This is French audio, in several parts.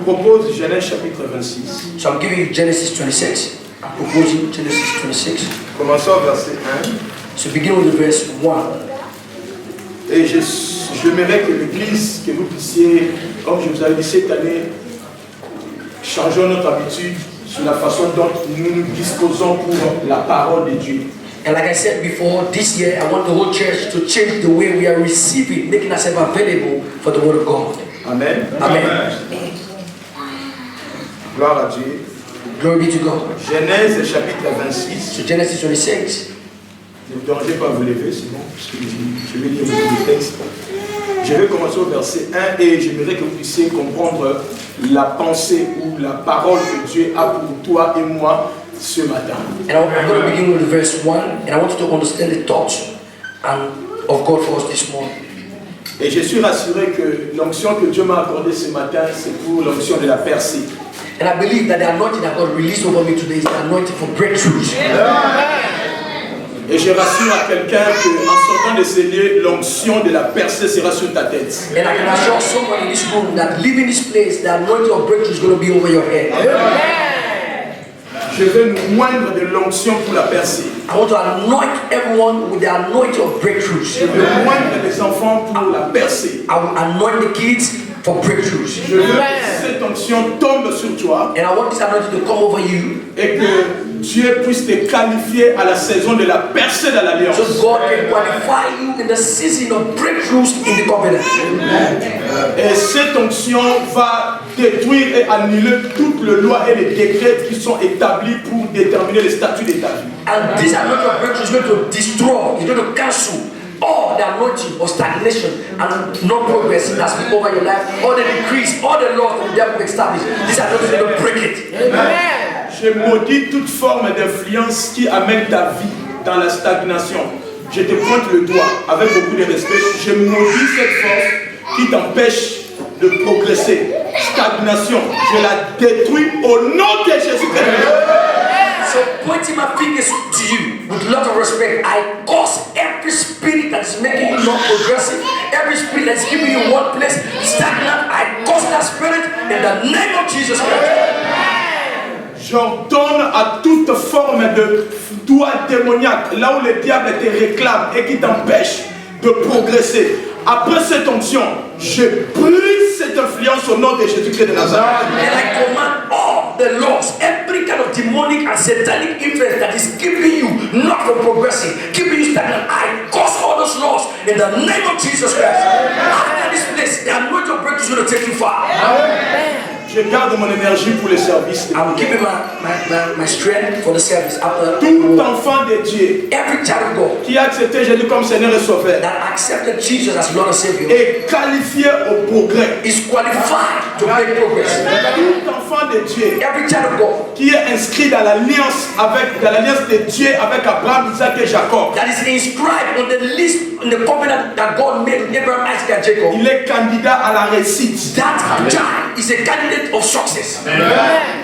propose Genèse chapitre 26. So I'm giving you Genesis 26. I'm proposing Genesis 26. Commençons au verset 1. So begin with the verse 1. Et j'aimerais que l'Église, que vous puissiez, comme je vous avais dit cette année, changer notre habitude sur la façon dont nous nous disposons pour la parole de Dieu. And like I said before, this year I want the whole church to change the way we are receiving, making ourselves available for the word of God. Amen. Amen. Gloire à Dieu. Glory be to God. Genèse chapitre 26. So Genesis 26. Ne vous dérangez pas à vous lever, c'est bon, parce que je vais lire le texte. Je vais commencer au verset 1 et j'aimerais que vous puissiez comprendre la pensée ou la parole que Dieu a pour toi et moi ce matin. And I'm going to begin with the verse 1, and I want you to understand the thoughts of God for us this morning. Et je suis rassuré que l'onction que Dieu m'a accordée ce matin, c'est pour l'onction de la percée. And I believe that the anointing that God released over me today is the anointing for breakthroughs. Et je rassure à quelqu'un qu'en sortant de ces lieux, l'onction de la percée sera sur ta tête. And I can assure someone in this room that leaving this place, the anointing of breakthrough is going to be over your head. Je vais nous moindre de l'onction pour la percée. I want to anoint everyone with the anointing of breakthroughs. Je veux moindre les enfants pour la percée. I will anoint the kids for breakthroughs. Je veux que cette onction tombe sur toi. And I want this anointing to come over you. Et que Dieu puisse te qualifier à la saison de la percée de l'alliance. So God can qualify you in the season of breakthroughs in the covenant. Et cette onction va détruire et annuler toutes les lois et les décrets qui sont établis pour déterminer les statuts de ta vie. And this anointing of breakthrough is going to destroy, is going to cancel all the anointing of stagnation and no progress that's been over your life, all the decrees, all the laws that the devil established. This anointing is going to break it. Amen. Je maudis toute forme d'influence qui amène ta vie dans la stagnation. Je te pointe le doigt avec beaucoup de respect. Je maudis cette force qui t'empêche de progresser. Stagnation, je la détruis au nom de Jésus-Christ. So pointing my fingers to you with a lot of respect, I cause every spirit that is making you not progressive, every spirit that is keeping you in one place stagnant, I cause that spirit in the name of Jesus Christ. J'ordonne à toute forme de doigt démoniaque, là où le diable te réclame et qui t'empêche de progresser. Après cette onction, je brise cette influence au nom de Jésus-Christ de Nazareth. And I command all the laws, every kind of demonic and satanic influence that is keeping you not from progressing, keeping you stagnant. I cause all those laws in the name of Jesus Christ. After this place, the anointing of breakthrough is going to take you far. Amen. Je garde mon énergie pour le service. I'm keeping my strength for the service after. Tout enfant de Dieu, every child of God, qui a accepté Jésus comme Seigneur et Sauveur, that accepted Jesus as Lord and Savior, est qualifié au progrès. Is qualified to make progress. Tout enfant de Dieu, every child of God, qui est inscrit dans l'alliance de Dieu avec Abraham, Isaac et Jacob, that is inscribed on the list in the covenant that God made with Abraham, Isaac and Jacob, il est candidat à la réussite. That child is a candidate of success. Amen.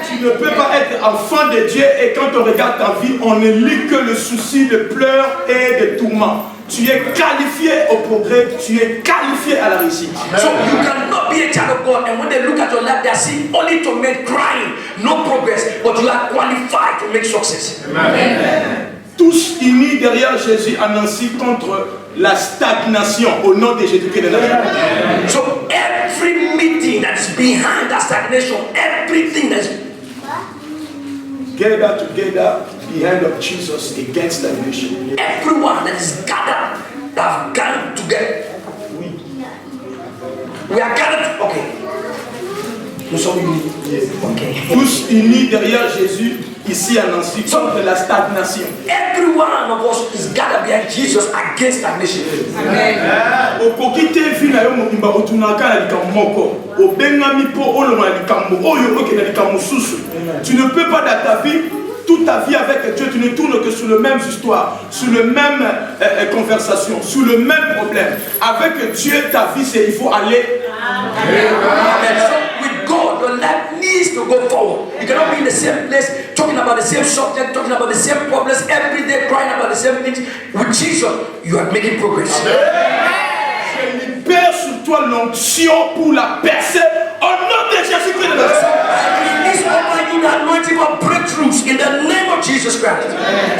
Tu ne peux pas être enfant de Dieu et quand on regarde ta vie, on ne lit que le souci de pleurs et de tourments. Tu es qualifié au progrès, tu es qualifié à la réussite. So you cannot be a child of God and when they look at your life, they are seeing only to make crying, no progress, but you are qualified to make success. Amen. Tous unis derrière Jésus à Nancy contre la stagnation au nom de Jésus-Christ de Nazareth. So every meeting that is behind that stagnation, everything that is gather together behind of Jesus against stagnation. Everyone that is gathered, that have gathered together. We are gathered. Okay. Nous sommes unis. Okay. Tous unis derrière Jésus ici à Nancy contre la stagnation. Every one of us is gathered behind Jesus against stagnation. Amen. Opokite vina yo mobimba otunaka na likambo moko. Obengami po olonga likambo oyo okena likambo susu. Tu ne peux pas dans ta vie toute ta vie avec Dieu, tu ne tournes que sur le même histoire, sur le même conversation, sur le même problème. Avec Dieu, ta vie, c'est il faut aller. Amen. So with God, your life needs to go forward. You cannot be in the same place, talking about the same subject, talking about the same problems, every day crying about the same things. With Jesus, you are making progress. Je libère sur toi l'onction pour la percée Au nom de Jésus-Christ de So Nazareth. I release over you the anointing for breakthroughs in the name of Jesus Christ.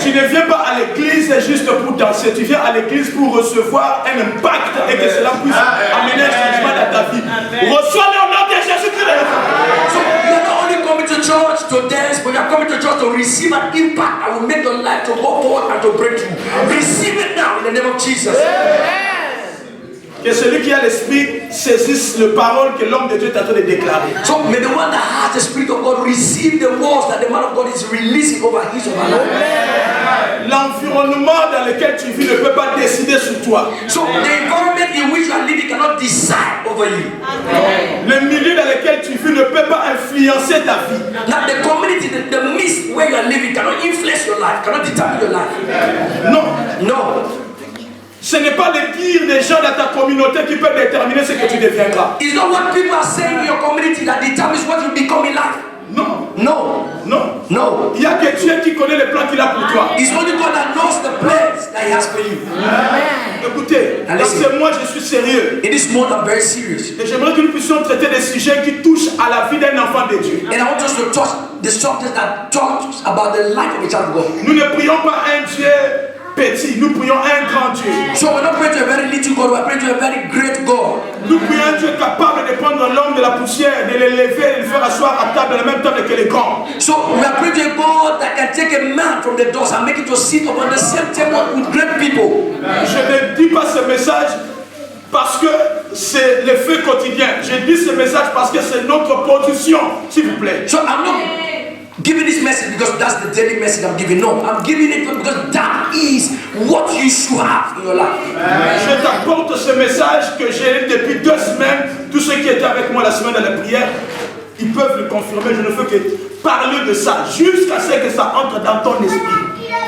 Tu ne viens pas à l'église juste pour danser, tu viens à l'église pour recevoir un impact et que cela puisse amener un changement dans ta vie. Reçois-le au nom de Jésus-Christ de Nazareth. So you're not only coming to church to dance, but you're coming to church to receive an impact that will make your life to go forward and to break through. Receive it now in the name of Jesus. Que celui qui a l'esprit saisisse le parole que l'homme de Dieu est en train de déclarer. So may the one that has the Spirit of God receive the words that the man of God is releasing over his or her life. L'environnement dans lequel tu vis ne peut pas décider sur toi. So the environment in which you are living cannot decide over you. Le milieu dans lequel tu vis ne peut pas influencer ta vie. Now the community, the midst where you are living cannot influence your life, cannot determine your life. Non. No. Ce n'est pas le dire des gens dans ta communauté qui peut déterminer ce que tu deviendras. It's not what people are saying in your community that determines what you become in life. Non. No. Non. No. Il y a que Dieu qui connaît les plans qu'il a pour toi. It's only God that knows the plans that He has for you. Écoutez, dans ce mois je suis sérieux. In this month, I'm very serious. Et j'aimerais que nous puissions traiter des sujets qui touchent à la vie d'un enfant de Dieu. And I want us to touch the subject that talks about the life of a child of God. Nous ne prions pas un Dieu petit, nous prions un grand Dieu. So we're not praying to a very little God, we're praying to a very great God. Nous prions un Dieu capable de prendre l'homme de la poussière, de l'élever et de le faire asseoir à table en même temps que les grands. So we are praying to a God that can take a man from the dust and make it to sit upon the same table with great people. Je ne dis pas ce message parce que c'est le fait quotidien. Je dis ce message parce que c'est notre position, s'il vous plaît. So I'm not giving this message because that's the daily message I'm giving. No, I'm giving it because that is what you should have in your life. Je t'apporte ce message que j'ai depuis 2 semaines. Tous ceux qui étaient avec moi la semaine de la prière, ils peuvent le confirmer. Je ne fais que parler de ça jusqu'à ce que ça entre dans ton esprit.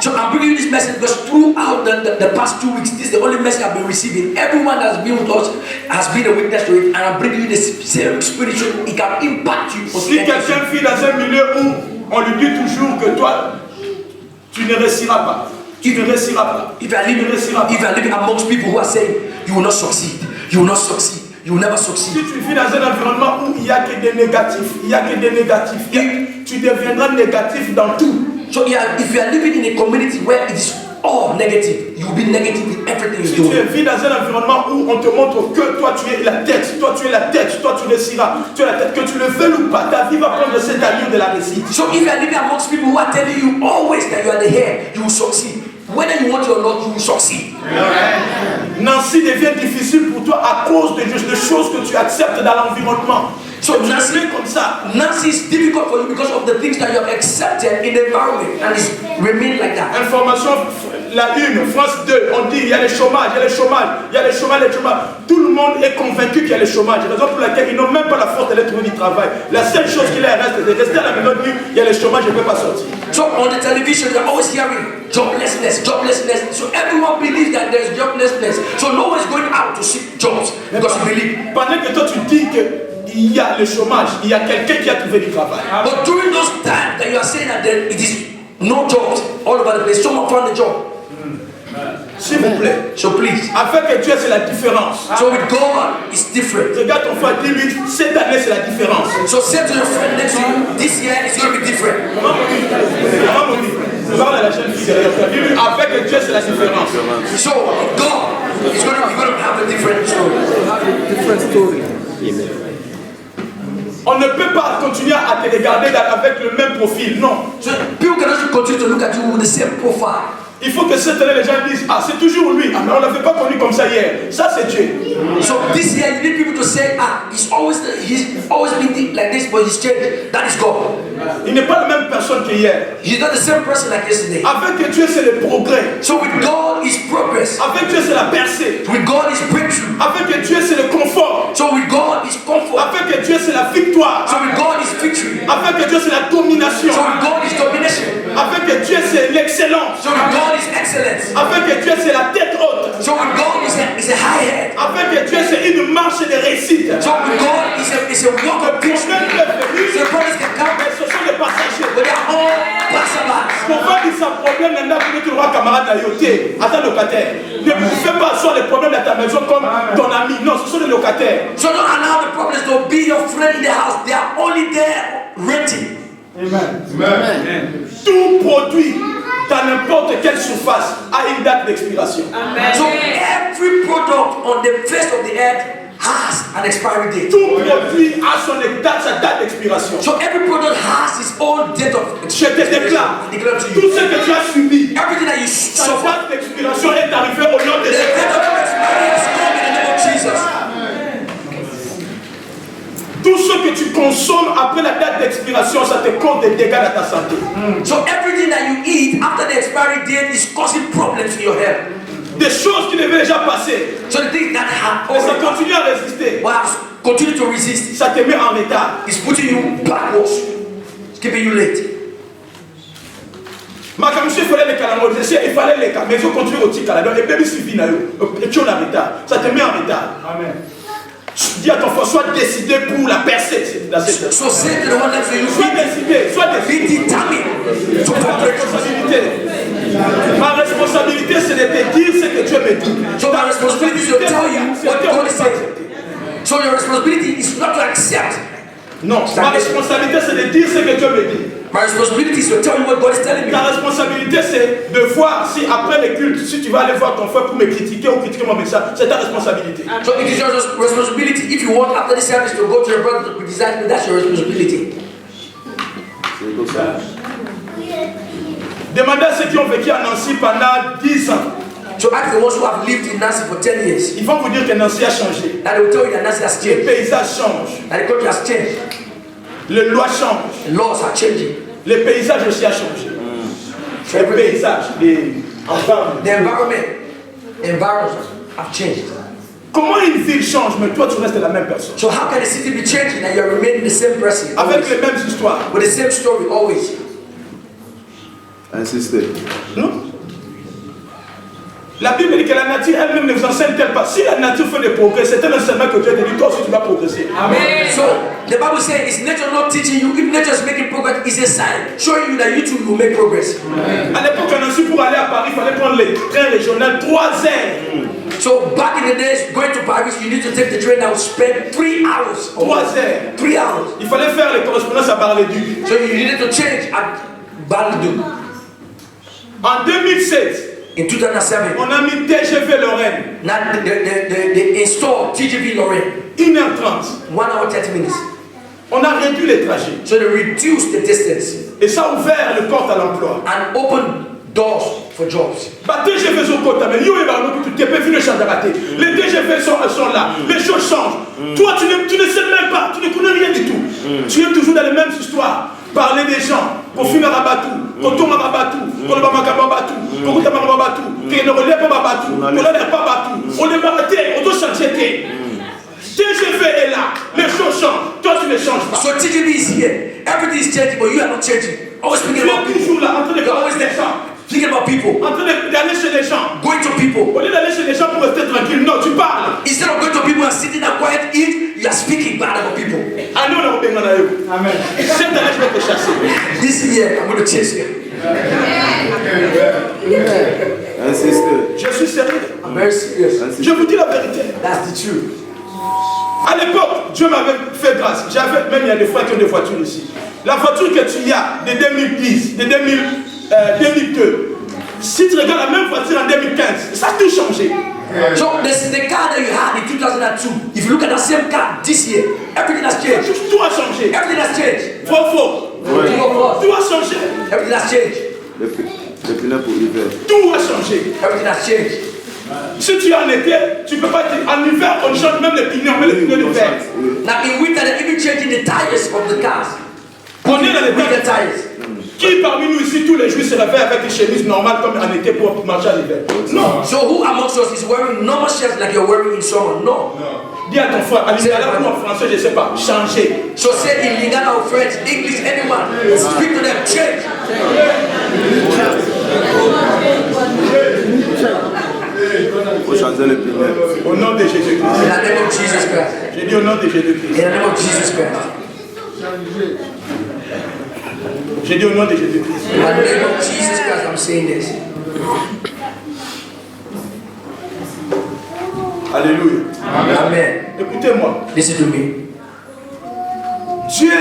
So I'm bringing you this message because throughout the past 2 weeks, this is the only message I've been receiving. Everyone that's been with us has been a witness to it, and I'm bringing you this same spiritual. It can impact you. Si quelqu'un vit dans un milieu où on lui dit toujours que toi, tu ne réussiras pas. Tu ne réussiras pas. If you are living amongst people who are saying you will not succeed, you will not succeed, you will never succeed. Si tu vis dans un environnement où il n'y a que des négatifs, tu deviendras négatif dans tout. So yeah, if you are living in a community where it is all negative, you will be negative with everything Si you tu do. vis dans un environnement où on te montre que toi tu es la tête, toi tu es la tête, toi tu réussiras, tu es la tête, que tu le veuilles ou pas, ta vie va prendre cette allure de la réussite. So if you are living amongst people who are telling you always that you are the head, you will succeed. Whether you want it or not, you will succeed. Nancy devient difficile pour toi à cause de choses que tu acceptes dans l'environnement. So tu le comme ça. Nancy is difficult for you because of the things that you have accepted in the environment and it's remained like that. Information, la une, France 2, on dit il y a le chômage, il y a le chômage, il y a le chômage, le chômage. Tout le monde est convaincu qu'il y a le chômage. Raison pour laquelle ils n'ont même pas la force d'aller trouver du travail. La seule chose qu'il leur reste, c'est de rester à la maison et dire il y a le chômage, je ne peux pas sortir. So on the television, you're always hearing joblessness, joblessness. So everyone believes that there's joblessness. So no one is going out to seek jobs because you believe. Pendant que toi tu dis que il y a le chômage, il y a quelqu'un qui a trouvé du travail. But during those times that you are saying that there it is no jobs all over the place, someone found a job. S'il vous plaît. So please. Avec Dieu, c'est la différence. So with God, it's different. Regarde ton frère, dis-lui, cette année, c'est la différence. So say to your friend next to you, this year is going to be different. Comment on dit? Parle à la jeune fille derrière toi. Dis-lui, avec Dieu, c'est la différence. So God is going to have a different story. On ne peut pas continuer à te regarder avec le même profil, non. So people cannot continue to look at you with the same profile. Il faut que cette année, les gens disent, ah, c'est toujours lui. Ah, mais on ne l'avait pas connu comme ça hier. Ça, c'est Dieu. So this year, you need people to say, ah, he's always been like this, but he's changed. That is God. Il n'est pas la même personne qu'hier. He's not the same person like yesterday. Avec Dieu, c'est le progrès. So with God is progress. Avec Dieu, c'est la percée. With God is breakthrough. Avec Dieu, c'est le confort. So with God is comfort. Avec Dieu, c'est la victoire. So with God is victory. Avec Dieu, c'est la domination. So with God is domination. Avec Dieu, c'est l'excellence. So with God is excellence. Avec Dieu, c'est la tête haute. So with God is a high head. Avec Dieu, c'est une marche de réussite. So with God is a walk of peace. So brothers can come, Mais ce sont des passagers. but they are all passerbys. Pourquoi il s'en problème n'a pas pu trouver un camarade à yoté, à ta locataire. Ne fais pas soit les problèmes dans ta maison comme ton ami. Non, ce sont les locataires. So don't allow the problems to be your friend in the house. They are only there renting. Amen. Tout produit dans n'importe quelle surface a une date d'expiration. So every product on the face of the earth has an expiry date. Tout produit a sa date d'expiration. So every product has its own date of Je te déclare, tout ce que tu as subi, everything that you sa suffer, date d'expiration est arrivée au nom de the Jésus. date of expiry is come in the name of Jesus. Tout ce que tu consommes après la date d'expiration, ça te cause des dégâts dans ta santé. So everything that you eat after the expiry date is causing problems in your health. Des choses qui devaient déjà passer, So the things that have mais ça already continue à résister. continue to resist. Ça te met en retard. It's putting you backwards. It's keeping you late. Ma monsieur, il fallait les calendriers, il fallait les cas, mais il faut continuer au petit calendrier. Et même si tu es en retard, ça te met en retard. Amen. Dis à ton frère, sois décidé pour la percer. So say to the one next to you, Sois décidé, be determined to progress. Ma responsabilité, c'est de te dire ce que Dieu me dit. So my responsibility is to tell you what God is saying. So your responsibility is not to accept. Non, ma responsabilité, c'est de dire ce que Dieu me dit. My responsibility is to tell you what God is telling me. Ta responsabilité, c'est de voir si après les cultes, si tu vas aller voir ton frère pour me critiquer ou critiquer mon message, c'est ta responsabilité. So it is your responsibility. If you want after the service to go to your brother to criticize me, that's your responsibility. Demandez à ceux qui ont vécu à Nancy pendant 10 ans. So ask the ones who have lived in Nancy for 10 years. Ils vont vous dire que Nancy a changé. That they will tell you that Nancy has Les changed. paysages changent. That the country has changed. Les lois changent. The laws are changing. Les paysages aussi ont changé. Les paysages, les environnements. The environment have changed. Comment une ville change, mais toi tu restes la même personne? So how can a city be changing and you are remaining the same person? Avec Always? les mêmes histoires. With the same story always. Insistez. Non? La Bible dit que la nature elle-même ne vous enseigne-t-elle pas? Si la nature fait des progrès, c'est un enseignement que Dieu te dit, toi aussi tu vas progresser. Amen. So the Bible says, is nature not teaching you? If nature is making progress, it's a sign showing you that you too will make progress. À l'époque, en Nancy, pour aller à Paris, il fallait prendre les trains régionaux 3 heures. So back in the days, going to Paris, you need to take the train that would spend 3 hours. 3 heures. 3 hours. Il fallait faire les correspondances à Bar-le-Duc. So you needed to change at Bar-le-Duc. En 2007, In 2007, on a mis TGV Lorraine. now they installed TGV Lorraine. 1h30. 1 hour 30 minutes. On a réduit les trajets. So they reduced the distance Et ça a ouvert les portes à l'emploi. and opened doors for jobs. Bah, TGV sont côté, mais yo et Barno, tu t'es pas vu le champ d'arrêter. Les TGV sont là, les choses changent. Toi, tu ne sais même pas, tu ne connais rien du tout. Tu es toujours dans les mêmes histoires. Parler des gens, qu'on fume à Rabatou, qu'on tombe à Rabatou, qu'on ne va pas à Rabatou, qu'on ne va pas à Rabatou, qu'on ne relève pas à Rabatou, qu'on ne relève pas à Rabatou. On est arrêté, on doit changer. TGV est là, les choses changent. Toi, tu ne changes pas. So TGV is here. Everything is changing, but you are not changing. Always Tu thinking about es people. toujours là, en train de You're always parler des there. gens, Thinking about people. en train d'aller chez les gens. Going to people. Au lieu d'aller chez les gens pour rester tranquille, non, tu parles. Instead of going to people and sitting there quiet, you are speaking bad about people. Allez, on a repris Amen. Cette année, je vais te chasser. This year, I'm going to chase you. Insistez. Je suis sérieux. I'm very serious. Je vous dis la vérité. That's the truth. À l'époque, Dieu m'avait fait grâce. J'avais, même il y a des frères qui ont des voitures ici. La voiture que tu as de 2010, de 2002, si tu regardes la même voiture en 2015, ça a tout changé. So the car that you had in 2002, if you look at the same car this year, everything has changed. Tout a changé. Everything has changed. Faux. Tout a changé. Everything has changed. Le filet pour l'hiver. Tout a changé. Everything has changed. Si tu es en été, tu ne peux pas dire. En hiver, on change même les pignons, même les pignons d'hiver. Now in winter, they're even changing the tires of the cars. On est dans les Winter temps. tires. Qui parmi nous ici tous les jours se réveille avec une chemise normale comme en été pour marcher à l'hiver? Non. So who amongst us is wearing normal shirts like you're wearing in summer? No. Dis à ton frère, en lingala ou en français, je ne sais pas, changer. So say in Lingala or French, English, anyone, speak to them, change. Il faut changer le filet. Au nom de Jésus-Christ. In the name of Jesus Christ. J'ai dit au nom de Jésus-Christ. In the name of Jesus Christ. J'ai dit au nom de Jésus-Christ. In the name of Jesus Christ, I'm saying this. Alléluia. Amen. Écoutez-moi. Listen to me. Dieu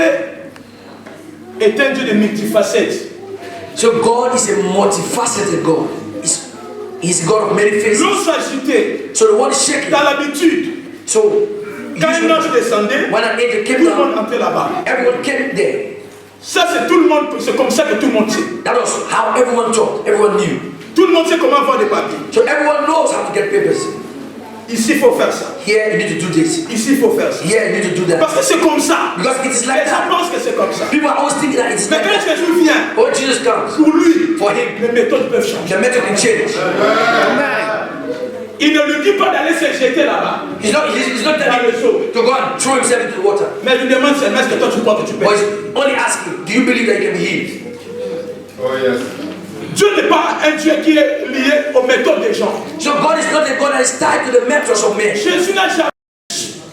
est un Dieu de multifacettes. So God is a multifaceted God. He's a God of many faces. L'eau s'agitait. So the world is shaking. Dans l'habitude, So quand un ange descendait, when an angel tout came le monde down, entrait là-bas. everyone came there. Ça, c'est tout le monde, c'est comme ça que tout le monde sait. That was how everyone talked. Everyone knew. Tout le monde sait comment avoir des papiers. So everyone knows how to get papers. Ici, il faut faire ça. Here you need to do this. Ici, il faut faire ça. Here you need to do that. Parce que c'est comme ça. Because it is Les like gens that. pensent que c'est comme ça. People are always thinking that it's Mais like quand that. Jésus vient, When Jesus comes, pour lui, for him, les méthodes peuvent changer. the method can change. Il ne lui dit pas d'aller se jeter là-bas. He's not telling you to go and throw himself into the water. Mais il lui demande seulement est-ce que toi tu crois que tu peux. But he's only asking, do you believe that you can be healed? Oh yes. Dieu n'est pas un Dieu qui est lié aux méthodes des gens. So God is not a God that is tied to the methods of men. Jésus n'a jamais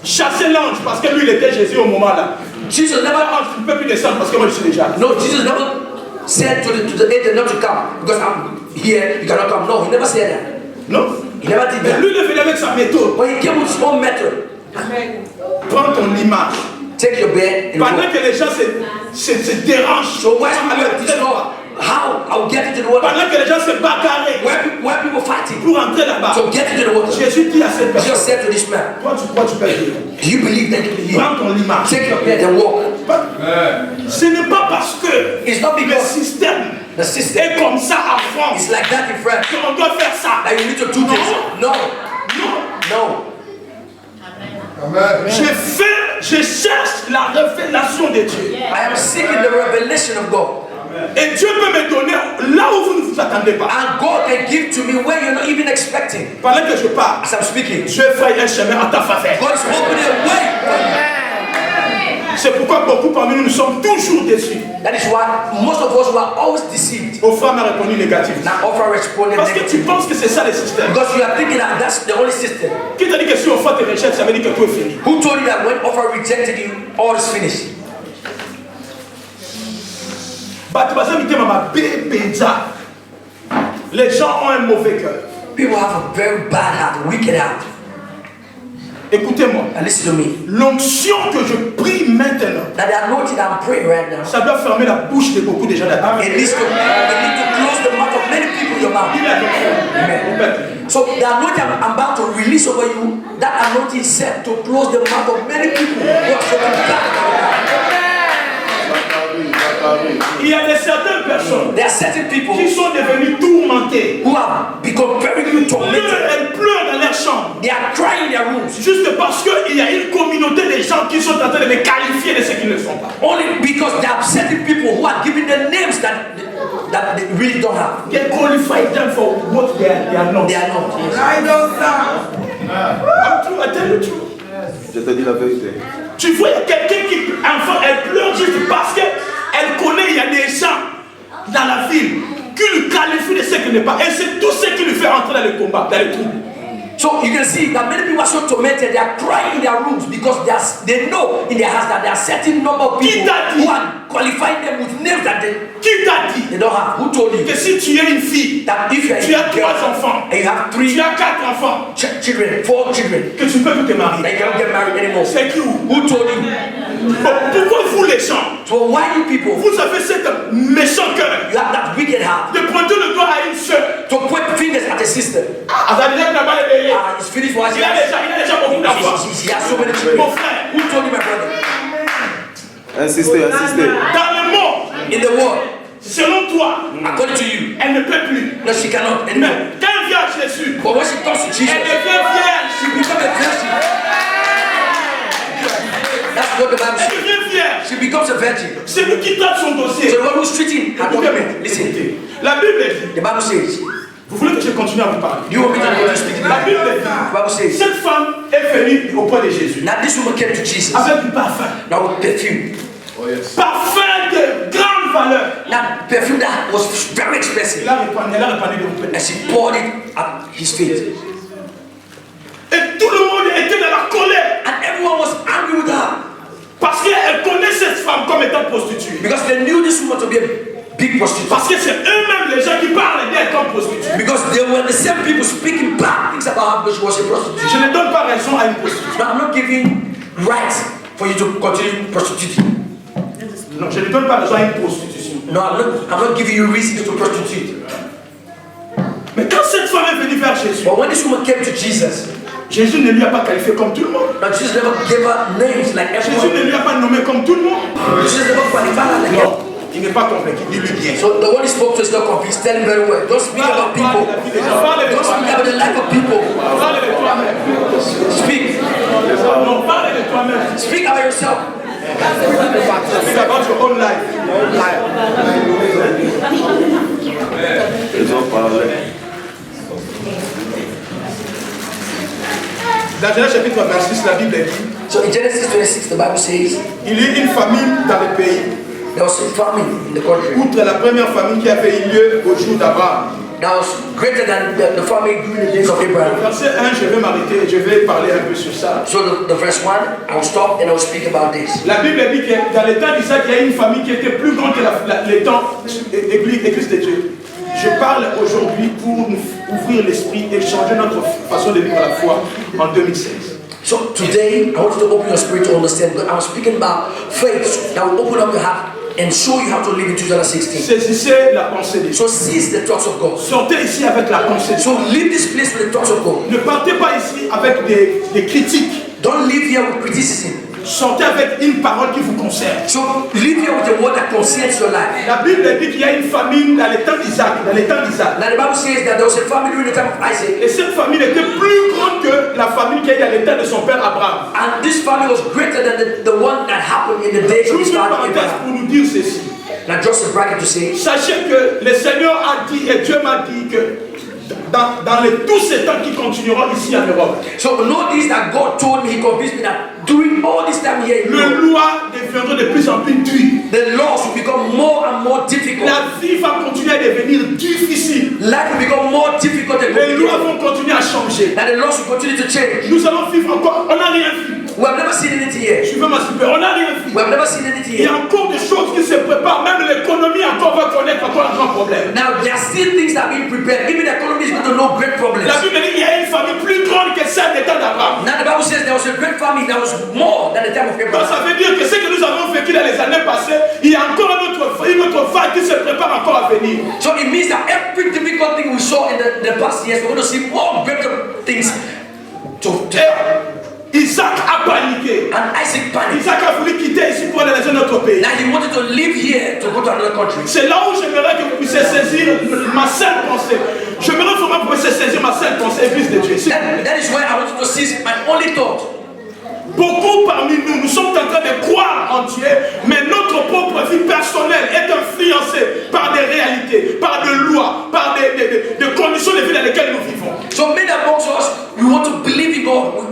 chassé l'ange parce que lui il était Jésus au moment là. Jesus never, L'ange ne peut plus descendre parce que moi je suis déjà. no, Jesus never said to the angel not to come because I'm here, you cannot come. No, he never said that. Non. He never did Mais that. lui il est venu avec sa méthode. But he came with his own method. Prends ton image. Take your bed and Pendant go. que les gens se dérangent. So why people are discover how I'll get into the water? Pendant que les gens se bagarrent Where people fighting? pour entrer là-bas. So get into the water. Jésus dit à cette personne, Jesus said to this man, toi tu crois que tu peux vivre. do you believe that you can be healed? Prends ton image. Take your bed and walk. Ce n'est pas parce que It's not le because système the system est comme ça en France is like that in France qu'on doit faire ça. that you need to do this. No, no. Je cherche la révélation de Dieu. I am seeking the revelation of God. Et Dieu peut me donner là où vous ne vous attendez pas. And God can give to me where you're not even expecting. Pendant que je parle, As I'm speaking, Dieu fait un chemin en ta faveur. God is opening a way for you. C'est pourquoi beaucoup parmi nous sommes toujours déçus. That is why most of us were always deceived. Aux femmes a répondu négatif. Now offer responded Parce que tu negatively. penses que c'est ça le système. Because you are thinking that that's the only system. Qui t'a dit que si on fait tes recherches, ça veut dire que tout est fini. Who told you that when offer rejected you, all is finished? Les gens ont un mauvais cœur. People have a very bad heart, a wicked heart. Écoutez-moi. And listen to me. L'onction que je prie maintenant, That the anointing I'm praying right now, ça doit fermer la bouche de beaucoup de gens là-dedans. it needs to close the mouth of many people in your mouth. Amen. So the anointing I'm about to release over you, that anointing is set to close the mouth of many people who are talking bad. Il y a certaines personnes There are certain people qui sont devenues tourmentées. who have become very tormented. Elles pleurent dans leur chambre. They are crying in their rooms Juste parce qu'il y a une communauté de gens qui sont en train de les qualifier de ce qu'ils ne sont pas. only because there are certain people who are giving the names that they really don't have. They qualify them for what they are not. They are not. Yes. I know that. I'm true, I tell you true. Je te dis la vérité. Tu vois, il y a quelqu'un qui, enfin, elle pleure juste parce qu'elle connaît, il y a des gens dans la ville qui lui qualifient de ce qu'il n'est pas. Et c'est tout ce qui lui fait entrer dans le combat, dans le trouble. So you can see that many people are so tormented, they are crying in their rooms because they know in their hearts that there are certain number of people who are qualifying them with names that Qui t'a dit they don't have. Who told you que si tu es une fille, that if you are tu as a 3 girl enfants, and you have tu 3 as 4 enfants, children, 4 children, que tu ne peux plus te that marier? you cannot get married anymore? C'est qui? Who told you? Pourquoi vous les gens, So why you people, vous avez cet méchant cœur you have that wicked heart de pointer le doigt à une soeur? to point fingers at a sister? Il It's finished for us. a déjà beaucoup d'enfants. She has so many children. Mon frère, Who told you, my brother? Insistez, insistez. dans le monde, In the world, selon toi, according to you, elle ne peut plus. no, she cannot Mais anymore. quand elle vient à Jésus, But when she comes to Jesus, elle devient vierge. she becomes a virgin. That's what the Bible Elle says. devient vierge. She becomes a virgin. C'est lui qui traite son dossier. So the one who's treating her document, listen. La Bible dit, The Bible says, vous voulez que je continue à vous parler? you want me to go to speak? La Bible dit, The Bible says, cette femme est venue auprès de Jésus now this woman came to Jesus. avec du parfum. Now with perfume. Parfum de grande valeur. Now perfume that was very expensive. Elle a répandu de vous. And she poured it at his feet. Et tout le monde était dans la colère And everyone was angry with her. parce qu'elle connaît cette femme comme comme étant prostituée. Because they knew this woman to be a big prostitute. Parce que c'est eux-mêmes les gens qui parlent d'elle comme prostituée. Because they were the same people speaking bad things about her because she was a prostitute. Je ne donne pas raison à une prostituée. Now, I'm not giving rights for you to continue prostituting. Non, je ne donne pas raison à une prostitution. No, I'm not giving you reasons to prostitute. Mais quand cette femme est venue vers Jésus, But when this woman came to Jesus, Jésus ne lui a pas qualifié comme tout le monde. now Jesus never gave her names like Jésus everyone. ne lui a pas nommé comme tout le monde. Jesus never qualified her like everyone. Non, il n'est pas convaincu. Dis-lui bien. So the one he spoke to is not confused. Tell him very well. Don't speak about people. Don't speak about the life of people. Parle de toi-même. Speak. Non, parle de toi-même. Speak about yourself. Speak about your own life. Ils ont parlé. Dans Genèse chapitre 26, la Bible dit, So in Genesis 26, the Bible says il y a eu une famine dans le pays. there was a famine in the country Outre la première famine qui avait eu lieu au jour d'Abraham. that was greater than the famine during the days of Abraham. Verset 1, je vais m'arrêter et je vais parler un peu sur ça. So the verse 1, I will stop and I will speak about this. La Bible dit que dans les temps d'Isaac, il y a une famille qui était plus grande que les temps Église de Dieu. Je parle aujourd'hui pour nous ouvrir l'esprit et changer notre façon de vivre la foi en 2016. So today, I want you to open your spirit to understand. But I'm speaking about faith that will open up your heart and show you how to live in 2016. Saisissez la pensée de Dieu. So seize the thoughts of God. Sortez ici avec la pensée de Dieu. So leave this place with the thoughts of God. Ne partez pas ici avec des critiques. Don't live here with criticism. Sortez avec une parole qui vous concerne. So live here with the word that concerns your life. La Bible dit qu'il y a une famine dans les temps d'Isaac. Dans les temps d'Isaac. Now the Bible says that there was a famine during the time of Isaac. Et cette famine était plus grande que la famine qui est dans les temps de son père Abraham. And this famine was greater than the one that happened in the days of J'ouvre his une father parenthèse Abraham. pour nous dire ceci. Now just a bracket to say, Sachez que le Seigneur a dit et Dieu m'a dit que dans tous ces temps qui continueront ici en Europe, so know this that God told me, He convinced me that during all this time here in les Europe, lois deviendront de plus en plus dures. the laws will become more and more difficult. La vie va continuer à devenir difficile. Life will become more difficult and Les lois complicated. vont continuer à changer. And the laws will continue to change. Nous allons vivre encore. On n'a rien vu. We have never seen anything yet. Suivez ma super. On n'a rien vu. We have never seen anything Il y yet. a encore des choses qui se préparent. Même l'économie encore va connaître encore un grand problème. Now there are still things that are being prepared. Even the economy is going to know great problems. La Bible dit qu'il y a une famille plus grande que celle des temps d'Abraham. Now the Bible says there was a great famine that was more than the time of Donc Abraham. ça veut dire que ce que nous avons vécu dans les années passées, il y a encore une autre vague qui se prépare encore à venir. So it means that every difficult thing we saw in the past years, we're going to see more greater things to Et Isaac a paniqué. and Isaac panicked. Isaac a voulu quitter ici pour aller dans un autre pays. Now he wanted to live here to go to another country. C'est là où j'aimerais que vous puissiez saisir ma seule pensée. J'aimerais vraiment que vous puissiez saisir ma seule pensée, Église de Dieu. That is why I want you to seize my only thought. Beaucoup parmi nous, nous sommes en train de croire en Dieu, mais notre propre vie personnelle est influencée par des réalités, par des lois, par des conditions de vie dans lesquelles nous vivons. So many amongst us, we want to believe in God.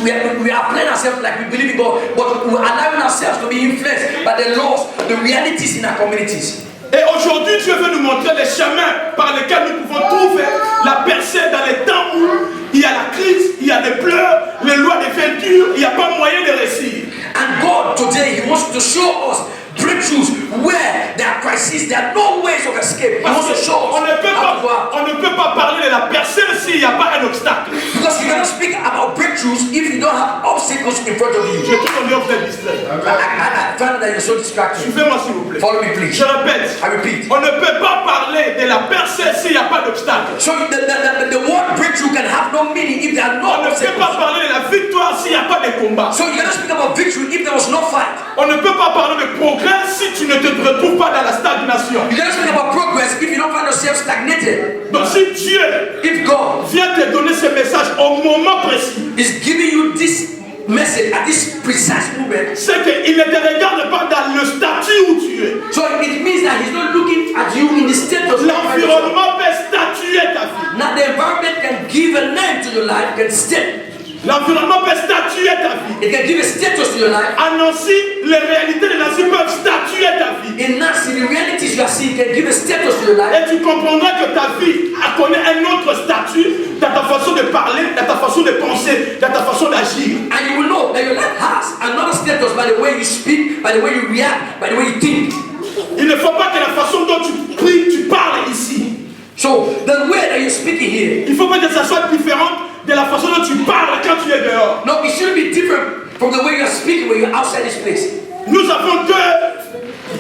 We are applying ourselves like we believe in God, but we're allowing ourselves to be influenced by the laws, the realities in our communities. Et aujourd'hui, Dieu veut nous montrer les chemins par lesquels nous pouvons trouver la percée dans les temps où il y a la crise, il y a des pleurs, les lois deviennent dures, il n'y a pas moyen de réussir. And God today, He wants to show us breakthroughs where there are crises, there are no ways of escape. He Parce wants to show us qu'on ne how to on ne peut pas parler de la percée s'il n'y a pas un obstacle. Because you cannot speak about breakthroughs if you don't have obstacles in front of you. Je te donne l'offre de distrait. I find that you're so distracted. Suivez-moi s'il vous plaît. Follow me, please. Je répète. I repeat. On ne peut pas parler de la percée s'il n'y a pas d'obstacle. So the word breakthrough can have no meaning if there are On no ne peut pas obstacles. parler de la victoire s'il n'y a pas de combat. So you cannot speak about victory if there was no fight. On ne peut pas parler de progrès si tu ne te retrouves pas dans la stagnation. You cannot speak about progress if you don't find yourself stagnated. Donc si Dieu If God vient te donner ce message au moment précis, is giving you this message at this precise moment, c'est qu'il ne te regarde pas dans le statut où tu es. so it means that He's not looking at you in the status. L'environnement peut statuer ta vie. Now the environment can give a name to your life, can state. L'environnement peut statuer ta vie. It can give a status to your life. À Nancy, les réalités de Nancy peuvent statuer ta vie. In Nancy, the realities you are seeing can give a status to your life. Et tu comprendras que ta vie connaît un autre statut dans ta façon de parler, dans ta façon de penser, dans ta façon d'agir. And you will know that your life has another status by the way you speak, by the way you react, by the way you think. Il ne faut pas que la façon dont tu pries, tu parles ici. So the way that you're speaking here, Il ne faut pas que ça soit différent de la façon dont tu parles quand tu es dehors. no, it shouldn't be different from the way you're speaking when you're outside this place. Nous avons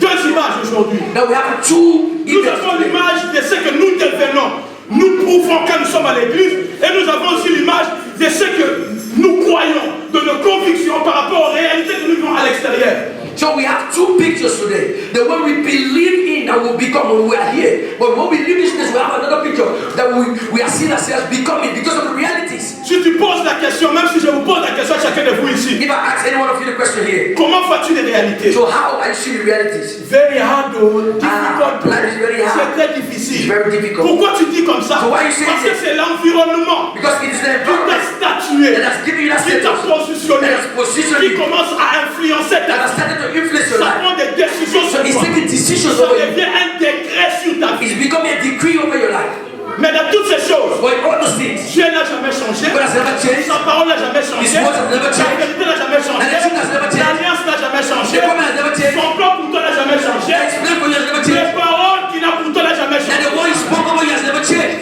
deux images aujourd'hui. Now we have two Nous images. avons l'image de ce que nous devenons. Nous prouvons quand nous sommes à l'église. Et nous avons aussi l'image de ce que nous croyons, de nos convictions par rapport aux réalités que nous vivons à l'extérieur. So we have two pictures today. The one we believe in that will become when we are here. But when we leave this place, we have another picture that we are seeing ourselves becoming because of the realities. Si tu poses la question, même si je vous pose la question à chacun de vous ici, If I ask any one of you the question here, comment vois-tu les réalités? so how are you seeing the realities? Very hard, difficult. Life is very hard. C'est très It's difficile. very difficult. Pourquoi tu dis comme ça? So why you say Parce que this? c'est l'environnement Because it is the qui t'a environment statué, that has given you that qui t'a status, positionné, that has positioned qui you, commence à influencer that ta has started to influence your ça life. prend des décisions sur It's toi. taking decisions Ça over you. devient un décret sur ta vie. It's becoming a decree over your life. Mais dans toutes ces choses, But in all those things, Dieu n'a jamais changé. God has never changed. Sa parole n'a jamais changé. His words have never La changed. vérité n'a jamais changé. And the truth has never changed. L'alliance n'a jamais changé. The covenant has never changed. Son plan pour toi n'a jamais changé. His plan for you has never Les changed. paroles qu'il a pour toi n'a jamais And changé. the word he spoke over you has never changed.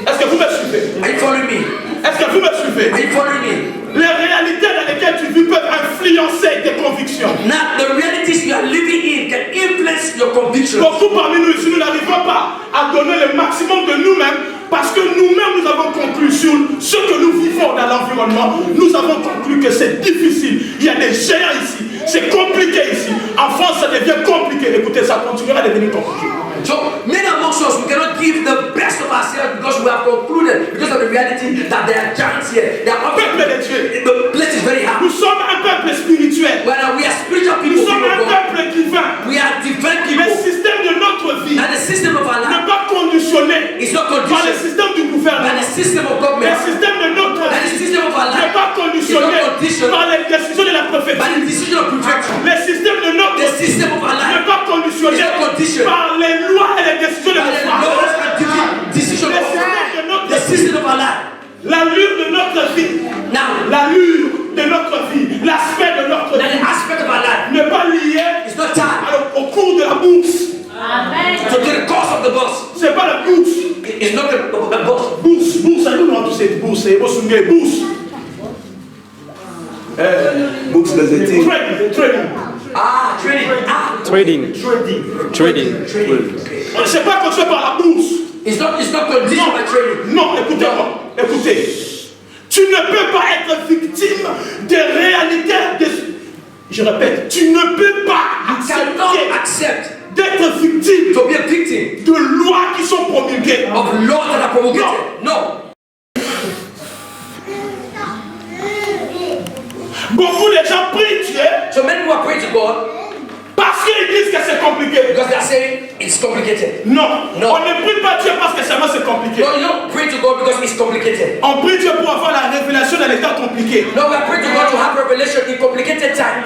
Est-ce que vous me suivez? Are you following me? Est-ce que vous me suivez? Are you following me? Les réalités dans lesquelles tu vis peuvent influencer tes convictions. Now, the realities you are living in can influence your convictions. Beaucoup parmi nous ici, nous n'arrivons pas à donner le maximum de nous-mêmes parce que nous-mêmes, nous avons conclu sur ce que nous vivons dans l'environnement. Nous avons conclu que c'est difficile. Il y a des géants ici. C'est compliqué ici. En France, ça devient compliqué. Écoutez, ça continuera à devenir compliqué. So, many amongst us, we cannot give the best of ourselves because we have concluded, because of the reality that there are giants here. There are Peuple de Dieu, the place is very hard. nous sommes un peuple spirituel. When we are spiritual Nous people, sommes un people of God, peuple divin. we are divine Le people. système de notre vie And the system of our n'est life pas conditionné is not par le conditioned système du by gouvernement. the system of Le government. système de notre And the vie system of our n'est life pas conditionné It's not conditioned par les décisions de la by prophétie. the decision of perfection. Le système de notre The vie system of our n'est life pas conditionné It's not conditioned par les lois et les décisions de by nos the parents. laws and decision Le of système de notre the vie, system of our life. l'allure de notre vie, Now, l'allure de notre vie, l'aspect de notre that the vie aspect of our life n'est pas lié is not tied au cours de la bourse. to the cost of the bus. C'est pas la bourse. It's not the bus. Bourse, I don't know how to say bourse. Bourse. Books des études. Trading. Ah, trading. Ah, Trading. Trading. okay. C'est pas conditionné par la bourse. It's not conditioned by trading. Non, écoutez-moi. Écoutez. Tu ne peux pas être victime des réalités. Je répète, tu ne peux pas You cannot accepter accept d'être victime to be a victim de lois qui sont promulguées. of laws that are promulgated. No. Beaucoup de gens prient Dieu So many people are praying to God parce qu'ils disent que c'est compliqué. because they are saying it's complicated. Non, Non. on ne prie pas Dieu parce que seulement c'est compliqué. No, you don't pray to God because it's complicated. On prie Dieu pour avoir la révélation dans les temps compliqués. No, we are praying to God to have revelation in complicated times.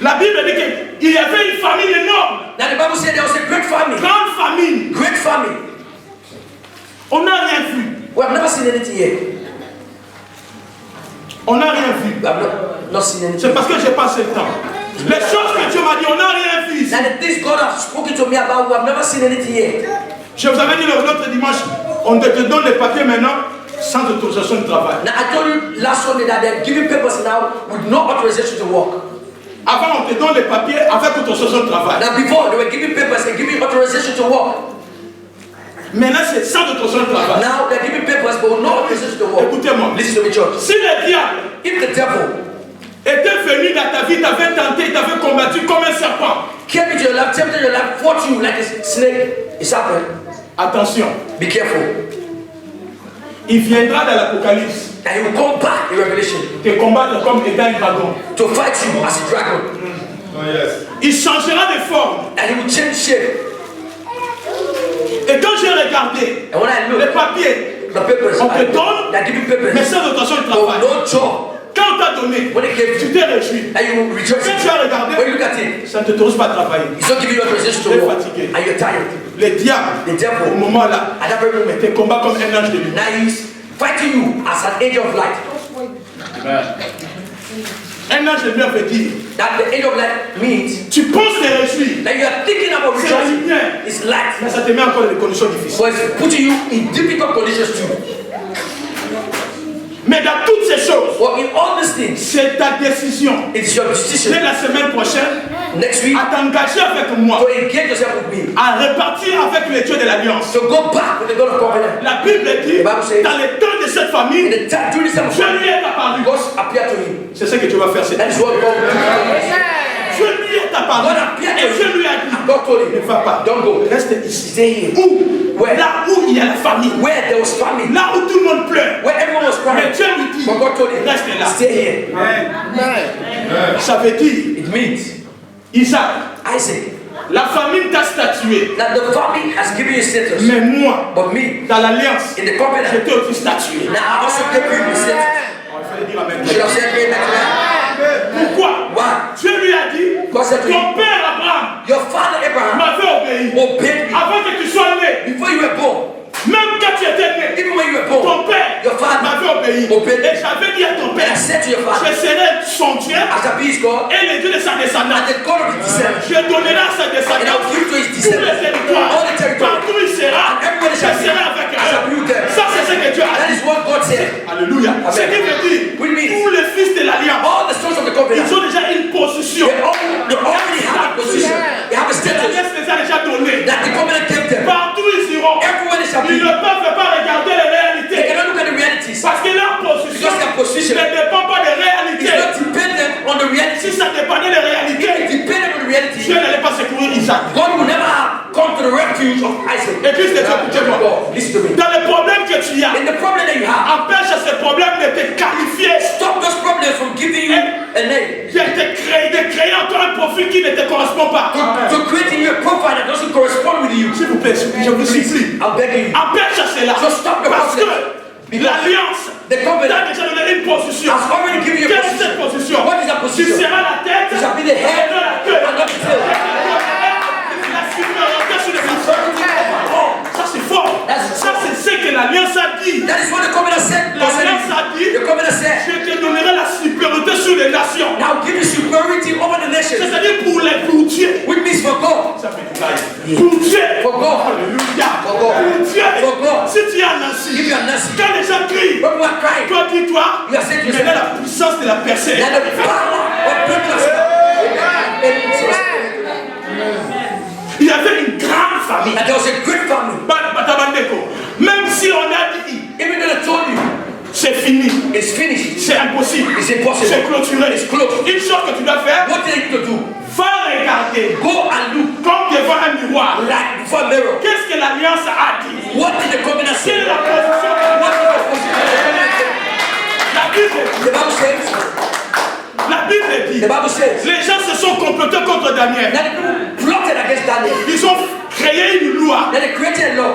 La Bible dit qu'il y avait une famine énorme, Now the Bible said there was a great famine. grande famine. Great famine. On n'a rien vu. We have never seen anything yet. On n'a rien vu. We have not seen anything. C'est parce que j'ai passé le temps. Les choses que Dieu m'a dit, on n'a rien vu ici. And the things God has spoken to me about, we have never seen anything yet. Je vous avais dit l'autre dimanche, on te donne les papiers maintenant sans autorisation de travail. Now I told you last Sunday that they're giving papers now with no authorization to work. Avant, on te donne les papiers avec autorisation de travail. Now before they were giving papers and giving authorization to work. Maintenant, c'est sans autorisation de travail. Now they're giving papers but with no authorization to work. Écoutez-moi. Listen to me, church. Si le diable If the devil était venu dans ta vie, t'avait tenté, t'avait combattu comme un serpent, came into your life, tempted your life, fought you like a snake, it's happening. attention, Be careful. il viendra dans l'Apocalypse And he will come back in Revelation te combattre comme étant un dragon. to fight you as a dragon. Il changera de forme. And he will change shape. Et quand j'ai regardé And when I les look, papiers, the papers, on te donne, they're giving mais papers sans autorisation de for travail. no job. Quand Quand on t'a donné, when they gave tu you, t'es réjoui. and you rejoice. Quand tu as regardé, When you look at it, ça ne t'autorise pas à travailler. it's not giving you authorization Tu es to walk, fatigué. and you're tired. Les diables, The devil, au moment là, at that very moment, te combat comme un ange de lumière. now he's fighting you as an angel of light. Un ange de lumière veut dire, That the angel of light means tu penses te réjouir, that you are thinking about c'est la rejoicing. lumière. It's light, Mais ça te met encore dans des conditions difficiles. but it's putting you in difficult conditions too. Mais dans toutes ces choses, But in all these things, c'est ta décision. it's your decision Dès la semaine prochaine, next week à t'engager avec moi, to engage yourself with me, à repartir avec les dieux de l'Alliance. to go back with the God of covenant. La Bible dit, The Bible says, dans les temps de cette In famille, the time during this time of Dieu time, lui est apparu. God appeared to him. C'est ce que tu vas faire cette That is what God will do. Dieu lui est apparu. God appeared Et to Dieu him. lui a dit, God told ne him, va pas. don't go. Reste ici. Stay here. Où? Where? Là où il y a la famille. Where there was famine, Là où tout le monde pleure. where everyone was Mais crying, Dieu lui dit, but God told him, reste là. stay here. Ça veut dire, It means, Isaac, Isaac, la famine t'a statué. that the famine has given you status, Mais moi, but me, dans l'Alliance, in the je covenant, t'ai aussi statué. now I also gave you the status. Il fallait dire amen. You should have said amen to that. Pourquoi? Why? Dieu lui a dit, God said to him, ton père Abraham your father Abraham m'avait obéi. obeyed me Avant que tu sois né, before you were born. même quand tu étais né, Even when you were born, ton père your father m'avait obéi. obeyed Et me. j'avais dit à ton And père, I said to your je father, serai son Dieu I shall be his God, et le Dieu de sa and descendance. the God of his descendants. Je donnerai à sa And I descendance will give to his tous les descendants territoires. all the territory. Partout il sera, And everybody je shall be. serai avec I shall be with them. eux. Ça c'est ce que Dieu a That dit. is what God said. Alléluia. Ce qui veut dire, Which means tous les fils de l'Alliance, all the sons of the ils covenant, ont déjà une position. they already have a position. They have a status L'Alliance les a déjà donné. that the covenant gave them. Partout ils iront. Everywhere they shall Ils be. ne peuvent pas regarder les They réalités. cannot look at the realities. Parce que leur position Because their position ne dépend pas des is réalités. not dependent on the Si realities. ça dépendait des If réalités, it depended on the realities, Dieu n'allait pas secourir Isaac. God will never have come to the refuge of Isaac. Église de Dieu, écoutez-moi. God, listen to me. Dans les problèmes que tu as, In the problem that you have, empêche à ces problèmes de te qualifier, stop those problems from giving you a name. de créer en toi un profil qui ne te correspond pas. To creating you a profile that doesn't correspond with you. S'il vous plaît, je vous supplie. I'm begging you. Empêche à cela. So stop the Parce problem. que l'Alliance The covenant t'a déjà donné une position. has already given you a Quelle est cette position. position? What is that Tu position? seras la tête You shall be the head et non la queue. and not the tail. La supériorité sur les personnes. Ça c'est fort. Ça c'est ce que l'Alliance a dit. That is what the covenant said. L'Alliance a dit, The covenant said, je te donnerai la supériorité sur les nations. now give you superiority over the nations. C'est-à-dire pour Dieu. Which means for God. Ça fait du bail. Pour Dieu. For God. Alléluia. For God. Pour Dieu. For God. Si tu es à Nancy, If you are Nancy, quand les gens crient, when we are crying, toi dis-toi, you are saying to maintenant yourself, la puissance de la percée. that the power of greatness. Il y avait une grande famille. And there was a great family. Batabandeko. Même si on a dit, Even though they told you c'est fini, it's finished, c'est impossible, it's impossible, c'est clôturé. it's closed. Une chose que tu dois faire, What do you need to do? va regarder Go and look comme devant un miroir. like before a mirror. Qu'est-ce que l'Alliance a dit? What did the covenant Quelle say? est la position que What l'Alliance did the position of the covenant say? La Bible dit, The Bible says, la Bible dit, the Bible says, les gens se sont complotés contre Daniel. that the people plotted against Daniel. Ils ont créé une loi. Then they created a law.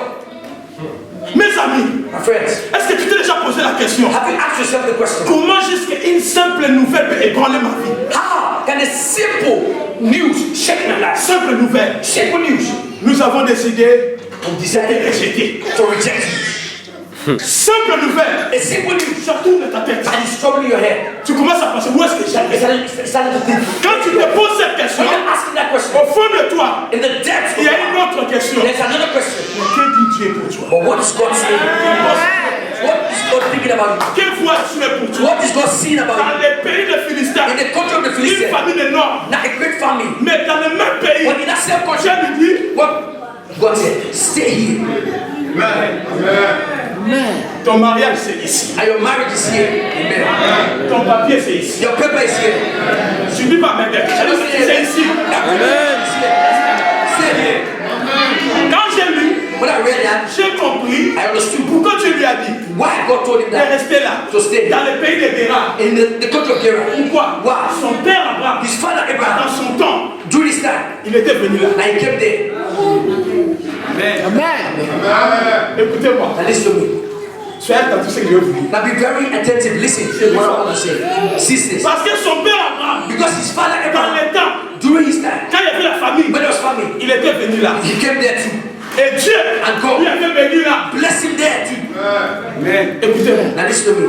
Mes amis, My friends, est-ce que tu t'es déjà posé la question? have you asked yourself the question? Comment jusqu'à une simple nouvelle peut ébranler ma vie? How can a simple news shake my life? Simple nouvelle. Simple news. Nous avons décidé We de decided rejeter. to reject you. Simple nouvelle. A simple news. Ça tourne ta tête. And it's troubling your head. Tu commences à penser, où est-ce que It's j'allais? starting to think. Quand tu te poses cette question, When you're asking that question, au fond de toi, in the depths il of y a your une heart, autre question. there's another question. Mais que dit Dieu pour toi? But what is God saying? What is God thinking about you? Que vois Dieu pour toi? What is God seeing about Dans you? les pays de Philistins, In the country of the une Philistines, famille énorme. not a great family. Mais dans le même pays, But in that same country, Dieu lui dit, what God said, stay here. ton mariage c'est ici. And your marriage is here. Amen. Ton papier c'est ici. Your paper is here. Je ne dis pas maintenant, c'est ici. Amen. Stay here. Quand j'ai lu, When I read that, j'ai compris I understood pourquoi Dieu lui a dit why God told him de that. rester là, To stay dans le pays de Béra. in the country of Gerar. Pourquoi? Why? Son père Abraham, His father dans Abraham, son temps, during this time, il était venu là. and he came there. Écoutez-moi, And listen to me. Soyez attentifs à ce que je vais vous dire. Now be very attentive. Listen to what I want to say. Sisters. Parce que son père Abraham, Because his father dans Abraham, les temps, during his time, quand il y avait la famille, when there was famine, il était venu là. he came there too. Et Dieu And God lui a fait venir là. bless him there too. Mais écoutez-moi, Now listen to me.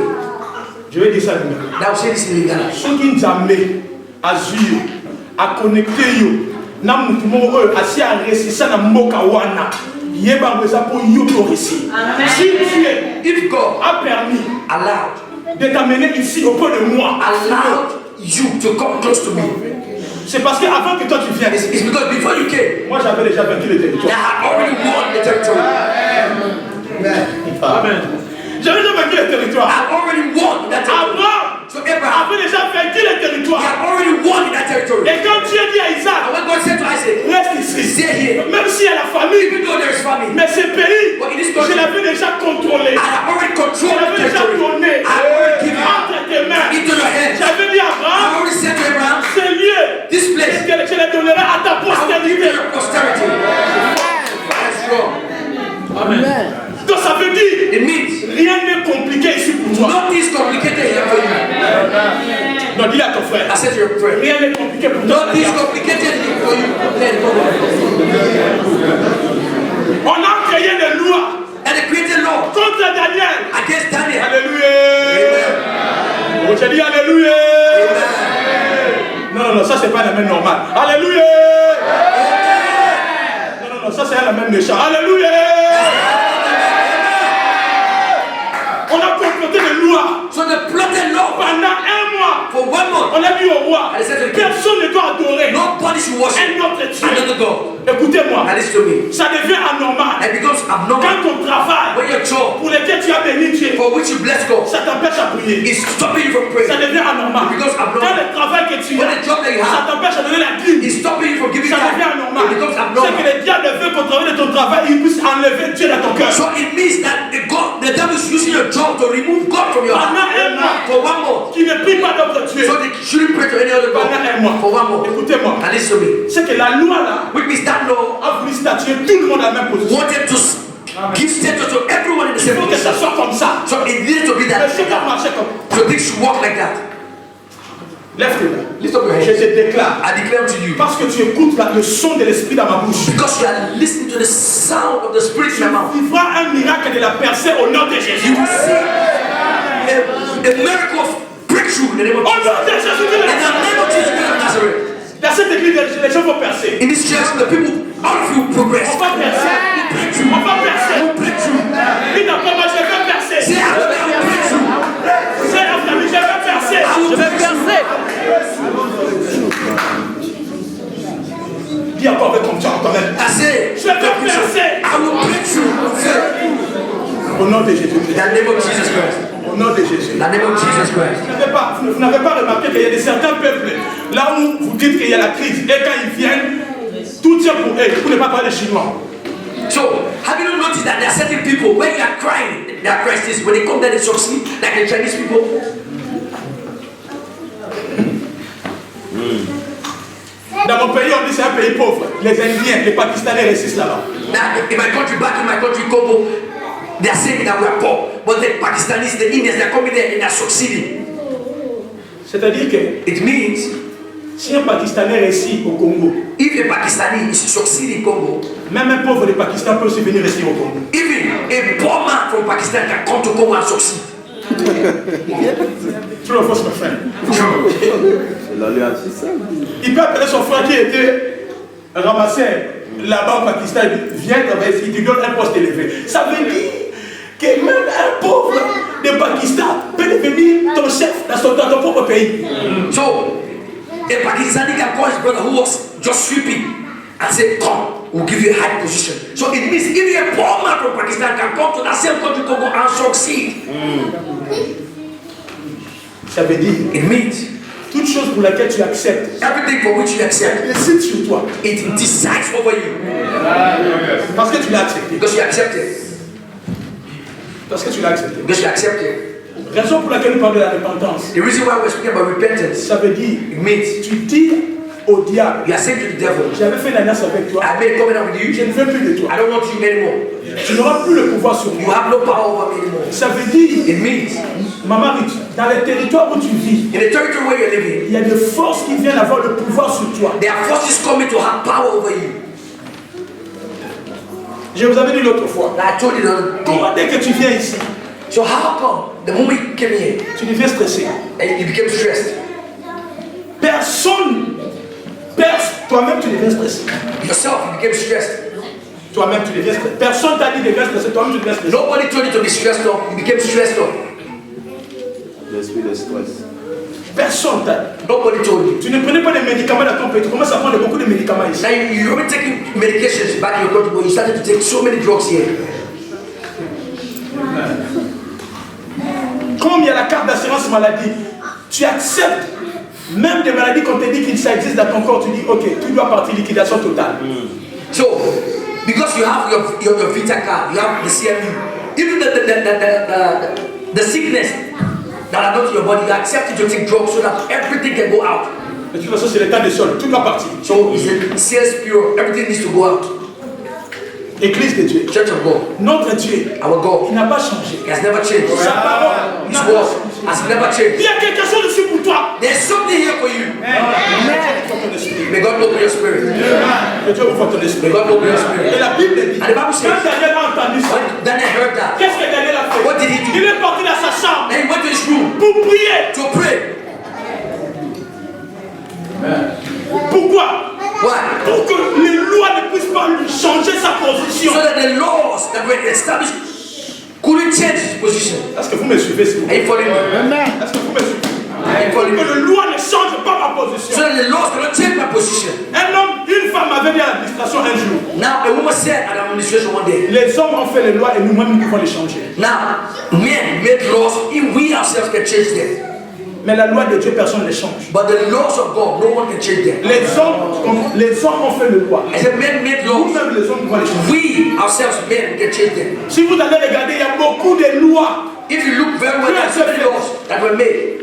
je vais dire ça demain. Now say this in Lingala. Ce qui nous a mis à suivre, à connecter, na mutu moko oyo asi a resisa na mboka wana yeba ngweza po yo to récit. Si Dieu If God a permis allowed de t'amener ici auprès de moi, allowed you to come close to me, c'est parce que avant que toi tu viennes, it's because before you came, moi j'avais déjà vaincu le I territoire. had already won the territory. Amen. J'avais déjà vaincu le territoire. I already won that territory. Abraham So Abraham, avait déjà vaincu le he territoire. had already won that territory. Et quand Dieu dit à And Isaac, when God said to Isaac, reste ici, stay here, même s'il y a la famille, even though there is famine, mais ce pays, but in this je country, l'avais déjà contrôlé. I have already Je controlled the l'avais déjà territory. donné I have already given entre tes mains. into your hands. J'avais dit à I Abraham, already said to Abraham, ce lieu, this place, je le donnerai à ta I will give postérité. you your posterity. That's wrong. Amen. Donc ça veut dire, It means rien n'est compliqué ici pour toi. nothing is complicated here for you. Non, dis à ton frère. I said to your friend, Rien n'est compliqué pour toi. nothing is complicated here for you. Then come on. On a créé des lois And they created law contre Daniel. against Daniel. Alléluia. Amen. Oh, j'ai dit Alléluia. Amen. Non, ça c'est pas la même normale. Alléluia. Non, ça c'est la même méchant. Alléluia. On a complété les lois. So they plotted law Pendant un mois, for 1 month. on a dit au roi, And they said to the king, personne ne doit adorer nobody should worship un autre Dieu. another God. Écoutez-moi, And listen to me. ça devient anormal. It becomes abnormal Quand ton travail when your job pour lequel tu as béni Dieu, for which you bless God ça t'empêche à prier. is stopping you from Ça praying. devient anormal. It becomes abnormal. Quand le travail que tu When as, the job that you ça have t'empêche à donner la dîme. is stopping you from giving Ça time, devient anormal. it becomes C'est que abnormal. le diable veut qu'au travers de ton travail, il puisse enlever Dieu dans ton cœur. So it means that the devil is using your job to remove God from your Pendant heart un mois, for 1 month. qui ne prie pas d'autre Dieu. So they shouldn't pray to any other God Pendant un mois. for 1 month. Écoutez-moi, And listen to me. c'est que la loi là Which means that law a voulu statuer tout le monde à la même position. wanted to give status to everyone in the Il same faut que ça position. soit comme ça. So it needs to be Mais that. c'est pas marcher comme ça. So things should work like that. Lève tes mains. Lift up your Je hands. te déclare. I declare to you, Parce que tu écoutes le son de l'esprit dans ma bouche. because you are listening to the sound of the Spirit in Tu your mouth, vivras un miracle de la percée au nom de Jésus. you will see a miracle of breakthrough in the name of Au Jesus. nom de Jésus de In the Nazareth. name of Jesus Christ of Nazareth. Dans cette église, les gens vont percer. In this church, the people, all of you progress. On va percer. On va percer. Il n'a pas mal, je vais percer. Say, I will have a breakthrough. C'est la famille, je vais percer. Je vais percer. Dis encore avec confiance quand même. I say, Je vais percer. I will breakthrough. Au nom de Jésus. In the name of Jesus Christ. Au nom de Jésus. In the name of Jesus Christ. Vous n'avez pas remarqué qu'il y a de certains peuples, là où vous dites qu'il y a la crise, et quand ils viennent, tout tient pour eux, pour ne pas parler chinois. So, have you not noticed that there are certain people, when you are crying, they are crisis, when they come there, they succeed, like the Chinese people? Dans mon pays, on dit c'est un pays pauvre. Les Indiens, les Pakistanais résistent là-bas. Now, in my country, back in my country, Congo, they are saying that we are poor. But the Pakistanis, the Indians, they are coming there and they are succeeding. C'est-à-dire que It means, si un Pakistanais réussit au Congo, if a Pakistani is succeeding in Congo, même un pauvre de Pakistan peut aussi venir rester au Congo. even a poor man from Pakistan can come to Congo and succeed. True or false, my friend? C'est l'alliance, c'est ça. Il peut appeler son frère qui était ramassé là-bas au Pakistan, viens travailler ici, il te donne un poste élevé. Ça veut dire que même un pauvre de Pakistan peut devenir ton chef dans ton propre pays. So, a Pakistani can call his brother who was just sweeping and say, come, we'll give you a high position. So it means even a poor man from Pakistan can come to that same country, Congo, and succeed. Ça veut dire It means toute chose pour laquelle tu acceptes, everything for which you accept, décide sur toi. it decides over you. Parce que tu l'as accepté. Because you accept it. Parce que tu l'as accepté. Because you accept it. Raison pour laquelle nous parlons de la repentance. The reason why we're speaking about repentance, Ça veut dire, it means tu dis au diable. You are saying to the devil, J'avais fait une alliance avec toi. I made a covenant with you. Je ne veux plus de toi. I don't want you anymore. Tu n'auras plus le pouvoir sur You moi. have no power over me anymore. Ça veut dire, It means Maman Ruth, dans les territoires où tu vis, in the territory where you're living, il y a des forces qui viennent avoir le pouvoir sur toi. there are forces coming to have power over you. Je vous avais dit l'autre fois. And I told you the other day. Comment dès que tu viens ici, So how come the moment you came here tu deviens stressé? and you became stressed? Toi-même tu deviens stressé. Yourself, you became stressed. Toi-même tu deviens stressé. Personne t'a dit de devenir stressé, toi-même tu deviens stressé. Nobody told you to be stressed up. You became stressed up. L'esprit de stress. Personne t'a dit. Nobody told you. Tu ne prenais pas de médicaments dans ton pays, tu commences à prendre beaucoup de médicaments ici. Now you're already taking medications back in your country, but you started to take so many drugs here. Comme il y a la carte d'assurance maladie, tu acceptes même des maladies qu'on te dit qu'il ça existe dans ton corps, tu dis ok, tu dois partir liquidation totale. So, because you have your Vita card, you have the CMU, even the sickness that are not in your body, you accept it to take drugs so that everything can go out. De toute façon, c'est l'état de sol, tout doit partir. So, it's a CS pure, everything needs to go out. Église de Dieu. Church of God, Notre Dieu, our God, il n'a pas changé. He has never changed. Sa parole His n'a pas word changé. has never Il changed. y a quelque chose dessus pour toi. There's something here for you. Ton esprit. May God open your spirit. Que Dieu ouvre ton esprit. May God open your Et spirit. la Bible dit, And the Bible quand says, Daniel a entendu ça, when Daniel heard that, qu'est-ce que Daniel a fait? what did he do? Il est parti dans sa chambre Then he went to his room pour prier. to pray. Pourquoi? Why? Pour que les lois ne puissent pas lui changer sa position. So that the laws that were established couldn't change his position. Est-ce que vous me suivez, s'il vous Are plaît? you following me? Est-ce que vous me suivez? Are you following Que me? les lois ne changent pas ma So position. that the laws cannot change my position. Un homme, une femme avait dit à l'administration un jour, Now, a woman said at administration one day, les hommes ont fait les lois et nous-mêmes nous pouvons les changer. now, men made laws, if we ourselves can change them. Mais la loi de Dieu, personne ne les change. But the laws of God, no one can change them. Les hommes ont fait les lois. I said, men made laws. Nous-mêmes, les hommes, nous pouvons les changer. We ourselves, men, can change them. Si vous allez regarder, il y a beaucoup de lois, If you look very well, there are so many laws that were made,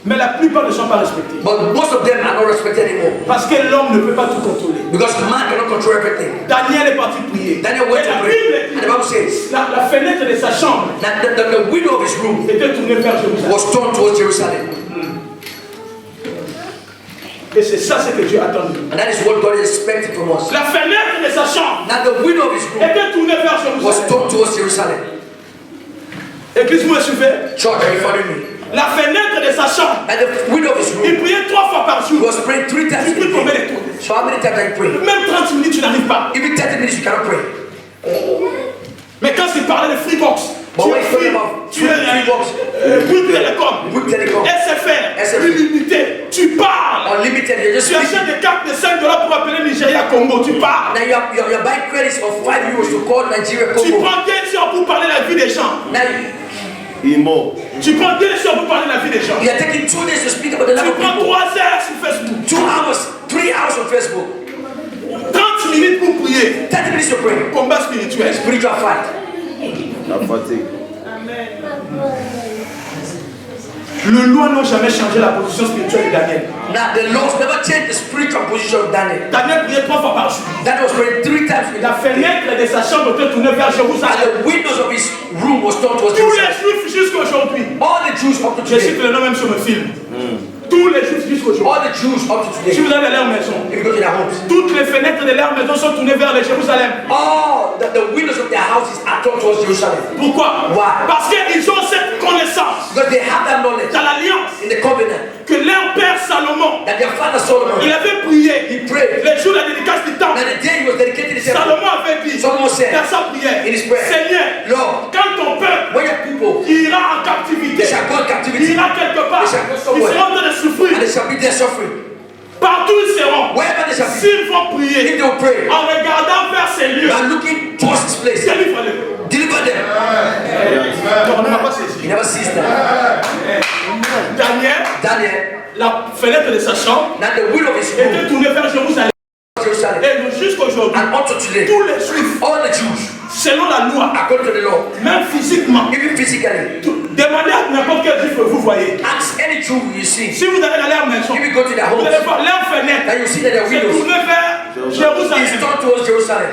mais la plupart ne sont pas respectées. but most of them are not respected anymore. Parce que l'homme ne peut pas tout contrôler. Because man cannot control everything. Daniel est parti prier. Daniel went Et to la pray. Bible And dit, the Bible says, la fenêtre de sa chambre that the window of his room était tournée vers Jérusalem. was turned towards Jerusalem. Et c'est ça ce que Dieu attend de nous. And that is what God is expecting from us. La fenêtre de sa chambre Now the window of his room était tournée vers was Jérusalem. turned towards Jerusalem. Église, vous me suivez? Church, are you following me? La fenêtre de sa chambre, And the window of his il room priait 3 fois par jour. was praying 3 times Tu in peux a tomber day. les tours. So how many times are you praying? Même 30 minutes, tu n'arrives pas. Even 30 minutes you cannot pray. Mais quand il parlait de Freebox, But when it's talking about Freebox, Bouygues Télécom, Bouygues Télécom, SFR, SFR, illimité, tu parles. unlimited, you're just Tu speaking. achètes des cartes de 5 $ pour appeler Nigeria Congo, tu parles. Now you're buying credits of 5 euros to call Nigeria Tu Congo. prends 15 heures pour parler de la vie des gens. Now Imo. Tu prends 15 heures pour parler de la vie des gens. you are taking 2 days to speak about the Tu life of prends people. 3 heures sur Facebook. 2 hours, 3 hours on Facebook. 30 minutes pour prier. 30 minutes to pray. Combat spirituel. Spiritual fight. La fatigue. Le loi n'a jamais changé la position spirituelle de Daniel. Now the laws never changed the spiritual position of Daniel. Daniel priait 3 fois par jour. Daniel was praying 3 times a La day. fenêtre de sa chambre était tournée vers Jérusalem. And the windows of his room was turned towards Tous les Jerusalem. juifs jusqu'à aujourd'hui. All the Jews up to Je cite today. le nom même sur le film. Tous les juifs jusqu'à aujourd'hui. All the Jews up to Si today. vous allez à leur maison, If you go to their homes, toutes les fenêtres de leur maison sont tournées vers le Jérusalem. all the windows of their houses are turned towards Jerusalem. Pourquoi? Why? Parce qu'ils ont cette connaissance Because they have that knowledge dans l'alliance in the covenant que leur père Salomon, that their father Solomon, il avait prié he prayed. le jour de la dédicace du temple. That the day he was dedicated to temple, Salomon avait dit Solomon said dans sa prière, in his prayer, Seigneur, Lord, quand ton peuple when your people ira en captivité, they shall go in il captivity ira quelque part, They shall go ils somewhere. seront en train de souffrir. and they shall be there suffering, Partout ils seront. wherever they shall be, S'ils vont if prier they will pray, en regardant vers ces lieux, you are looking towards this place. délivre-les. Deliver them. On ne m'a pas saisi. He never sees that. Daniel, la fenêtre de sa chambre now the will of his était room, tournée vers Jérusalem. Jerusalem, Et nous, jusqu'aujourd'hui, and unto today, tous les juifs, all the Jews, selon la loi, according to the law, même physiquement, even physically, des Demandez à n'importe quel juif que vous voyez. Ask any Jew you see. Si vous allez dans leur maison, If you go to their vous homes, allez voir leur fenêtre. and you see that their C'est windows tourné vers Jérusalem. is turned towards Jerusalem.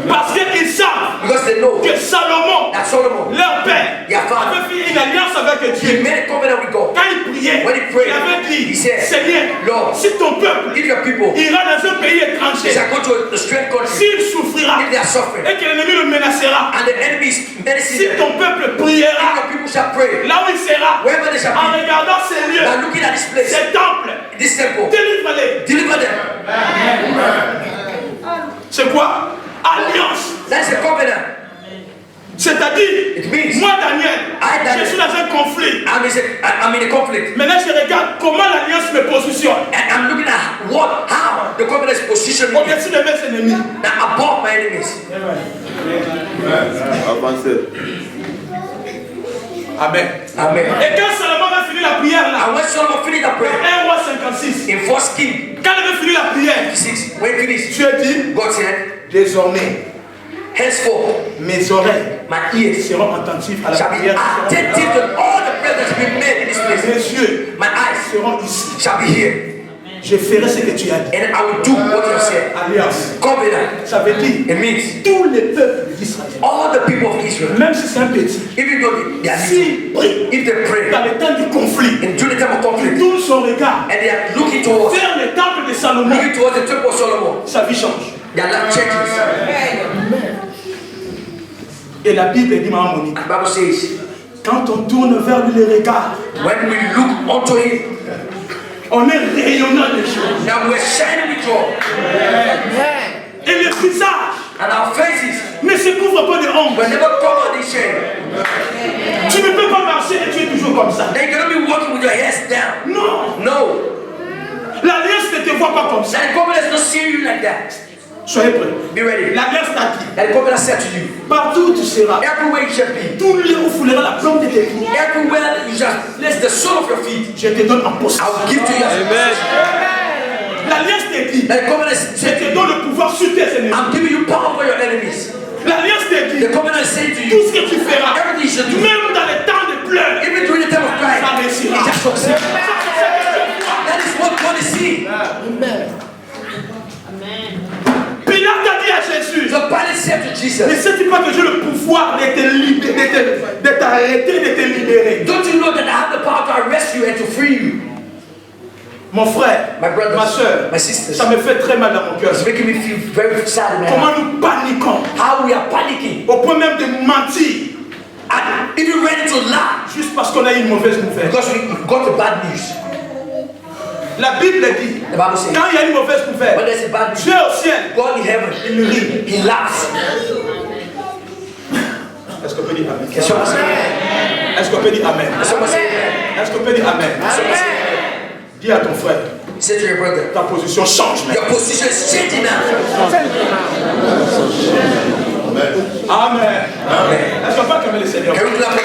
Parce qu'ils savent Because they know que Salomon, that Solomon, leur père, their father, avait fait une alliance avec he Dieu. made a covenant with God. Quand il priait, When he prayed, il avait dit, he said, Seigneur, Lord, si ton peuple if your people ira dans un pays étranger, shall go to a strange country, s'il souffrira if they are suffering, et que l'ennemi le menacera, and the enemy is menacing si them, ton peuple if priera, your people shall pray, là où il sera, wherever they shall en be, regardant ces lieux, by looking at this place, ces temples, this temple, délivre-les. deliver them. C'est quoi? Alliance. That's a covenant. C'est-à-dire, It means moi Daniel, I, Daniel, je suis dans un conflit. I'm in a conflict. Maintenant je regarde comment l'alliance me positionne. And I'm looking at how the covenant is positioned Au-dessus de mes ennemis. now above my enemies. Avancez. Amen. Amen. Et quand Salomon va finir la prière là, And when Solomon finished the prayer 1 roi 56, in 1 King quand il veut finir la prière, 6, when he finished, Dieu dit, God said, désormais, henceforth mes oreilles my ears seront attentives à la shall be prière. attentive to all the prayers that have been made in this place. Mes yeux My eyes seront ici. shall be here. Je ferai ce que tu as dit. And I will do what you have said. Alliance. Covenant. Ça veut dire It means tous les peuples d'Israël, all the people of Israel, même si c'est un petit, even though they are little, s'ils prient if they pray dans le temps du conflit, and during the time of il conflict, tourne son regard and they are looking towards vers le temple de Salomon, the temple of Solomon, sa vie change. their life changes. Et la Bible dit, Maman Monique, The Bible says, quand on tourne vers lui le regard, when we look unto him, on est rayonnant de choses. now we're shining with joy, Et le visage and our faces ne se couvre pas de honte. were never covered in shame. Tu ne peux pas marcher et tu es toujours comme ça. Then you're gonna be walking with your heads down. Non, No, l'alliance ne te voit pas comme ça. that covenant is not seeing you like that. Soyez prêts. Be ready. L'alliance t'a dit, That covenant said to you, partout où tu seras, everywhere you shall be, tout lieu où foulera la plante de tes pieds, everywhere you shall place the sole of your feet, je te donne en I possession. will give to you. L'alliance te dit, That covenant je said to te you, donne le pouvoir sur tes ennemis. I'm giving you power over your enemies. L'alliance te dit, The covenant is saying to tout you, ce que tu feras, everything you should do, même dans les temps de pleurs, even during the time of ça crying, réussira. it shall succeed. That is what God is seeing. Pilate a dit à Jésus, The Pilate said to ne Jesus, sais-tu pas que j'ai le pouvoir de t'arrêter, de te libérer? don't you know that I have the power to arrest you and to free you? Mon frère, My brothers, ma soeur, my sisters, ça me fait très mal dans mon cœur. it's making me feel very sad in my heart. Comment nous paniquons, How we are panicking, au point même de mentir, and even ready to lie juste parce qu'on a eu une mauvaise nouvelle. because we got the bad news. La Bible dit, The Bible says, quand il y a une mauvaise when nouvelle, there's a bad news, Dieu au ciel, God in heaven, il rit. He laughs. Est-ce qu'on peut dire Amen? Can someone say Est-ce qu'on peut dire Amen? amen? Someone say amen. Est-ce qu'on peut dire Amen? Someone say amen. Dis à ton frère, Say to your brother, ta position change your maintenant. position is changing now. Amen. Amen. Est-ce qu'on peut acclamer le Seigneur? Can we clap for